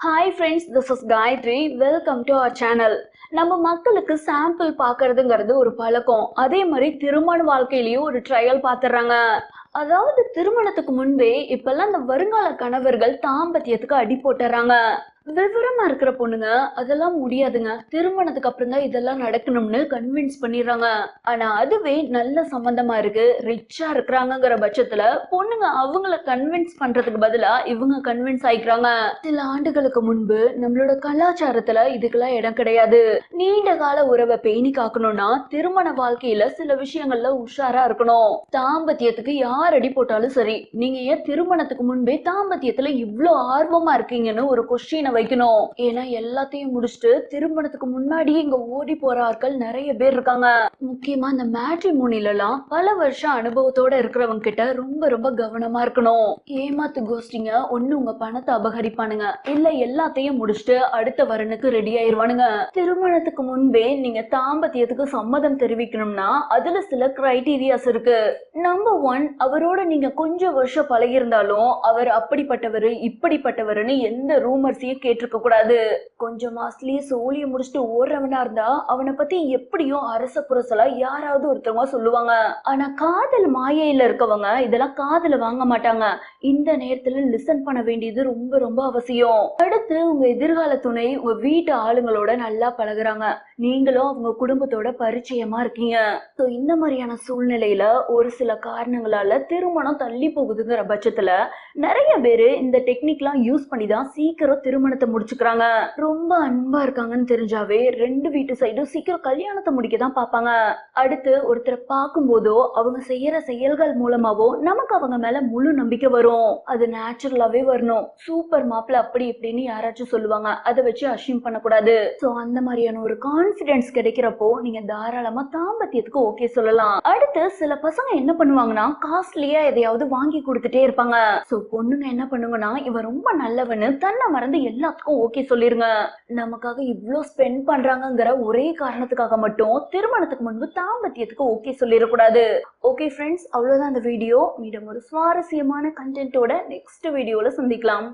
Hi friends, this is Gayatri. Welcome to our channel. நம்ம மக்களுக்கு sample பார்க்கறதுங்கிறது ஒரு பழக்கம். அதே மாதிரி திருமண வாழ்க்கையிலயும் ஒரு ட்ரையல் பார்த்துடுறாங்க. அதாவது திருமணத்துக்கு முன்பே இப்பெல்லாம் இந்த வருங்கால கணவர்கள் தாம்பத்தியத்துக்கு அடி போட்டுறாங்க. விவரமா இருக்கிற பொண்ணுங்க அதெல்லாம் முடியாதுங்க, திருமணத்துக்கு அப்புறம் தான் இதெல்லாம் நடக்கணும்னு கன்வின்ஸ் பண்ணிடுறாங்க. ஆனா அதுவே நல்ல சம்பந்தமா இருக்கு, ரிச்சா இருக்கிறாங்கிற பட்சத்துல பொண்ணுங்க அவங்கள கன்வின்ஸ் பண்றதுக்கு பதிலா இவங்க கன்வின்ஸ் ஆயிக்கிறாங்க. சில ஆண்டுகளுக்கு முன்பு நம்மளோட கலாச்சாரத்துல இதுக்கெல்லாம் இடம் கிடையாது. நீண்ட கால உறவை பேணி காக்கணும்னா திருமண வாழ்க்கையில சில விஷயங்கள்ல உஷாரா இருக்கணும். தாம்பத்தியத்துக்கு யார் அடி போட்டாலும் சரி, நீங்க ஏன் திருமணத்துக்கு முன்பே தாம்பத்தியத்துல இவ்ளோ ஆர்வமா இருக்கீங்கன்னு ஒரு கொஸ்டினை வைக்கணும். ஏன்னா எல்லாத்தையும் முடிச்சுட்டு திருமணத்துக்கு முன்னாடியே இங்க ஓடி போற ஆட்கள் நிறைய பேர் இருக்காங்க. முக்கியமா இந்த மேட்ரிமோனில எல்லாம் பல வருஷம் அனுபவத்தோட இருக்கிறவங்க கிட்ட ரொம்ப ரொம்ப கவனமா இருக்கணும். ஏமாத்து கோஷ்டிங்க ஒண்ணு உங்க பணத்தை அபகரிப்பானுங்க, இல்ல எல்லாத்தையும் முடிச்சுட்டு அடுத்த வரனுக்கு ரெடி ஆயிருவானுங்க. திருமணத்துக்கு முன்பே நீங்க தாம்பத்தியத்துக்கு சம்மதம் தெரிவிக்கணும்னா அதுல சில கிரைட்டீரியாஸ் இருக்கு. நம்பர் 1, அவரோட நீங்க கொஞ்சம் வருஷம் பழகி இருந்தாலும் அவர் அப்படிப்பட்டவரு இப்படிப்பட்டவருன்னு எந்த ரூமர்ஸையும் கேட்டிருக்க கூடாது. கொஞ்சம் மாசத்துலயே சோழிய முடிச்சுட்டு ஓடுறவனா இருந்தா அவனை பத்தி எப்படியும் அரச புரசலா யாராவது ஒருத்தவங்க சொல்லுவாங்க. ஆனா காதல் மாயையில இருக்கவங்க இதெல்லாம் காதுல வாங்க மாட்டாங்க. இந்த நேரத்துல லிசன் பண்ண வேண்டியது ரொம்ப ரொம்ப அவசியம். அடுத்து உங்க எதிர்கால துணை உங்க வீட்டு ஆளுங்களோட நல்லா பழகுறாங்க, நீங்களும் அவங்க குடும்பத்தோட பரிச்சயமா இருக்கீங்க. சோ இந்த மாதிரியான சூழ்நிலையில ஒரு சில காரணங்களால திருமணம் தள்ளி போகுதுங்கிற பட்சத்துல நிறைய பேரு இந்த டெக்னிக்லாம் யூஸ் பண்ணி தான் சீக்கிரம் திருமணத்தை முடிச்சுக்கிறாங்க. ரொம்ப அன்பா இருக்காங்கன்னு தெரிஞ்சாவே ரெண்டு வீட்டு சைடும் சீக்கிரம் கல்யாணத்தை முடிக்க தான் பார்ப்பாங்க. அடுத்து ஒருத்தரை பார்க்கும் போதோ அவங்க செய்யற செயல்கள் மூலமாவோ நமக்கு அவங்க மேல முழு நம்பிக்கை வரும். அது நேச்சுரலாவே வரணும். சூப்பர் மாப்பிள்ள அப்படி இப்படின்னு யாராச்சும் சொல்லுவாங்க, அதை வச்சு அஷ்யூம் பண்ணக்கூடாது. சோ அந்த மாதிரியான ஒரு கான்பிடன்ஸ் கிடைக்கிறப்போ நீங்க தாராளமா தாம்பத்தியத்துக்கு ஓகே சொல்லலாம். அடுத்து சில பசங்க என்ன பண்ணுவாங்கன்னா காஸ்ட்லியா எதையாவது வாங்கி கொடுத்துட்டே இருப்பாங்க. சோ பொண்ணுங்க என்ன பண்ணுங்கன்னா இவன் ரொம்ப நல்லவன்னு தன்னை மறந்து எல்லாத்துக்கும் ஓகே சொல்லிருங்க. நமக்காக இவ்ளோ ஸ்பெண்ட் பண்றாங்கிற ஒரே காரணத்துக்காக மட்டும் திருமணத்துக்கு முன்பு தாம்பத்தியத்துக்கு ஓகே சொல்லிடக்கூடாது. ஓகே ஃப்ரெண்ட்ஸ், அவ்வளவுதான் இந்த வீடியோ. மீண்டும் ஒரு சுவாரஸ்யமான கண்டென்ட்டோட நெக்ஸ்ட் வீடியோல சந்திக்கலாம்.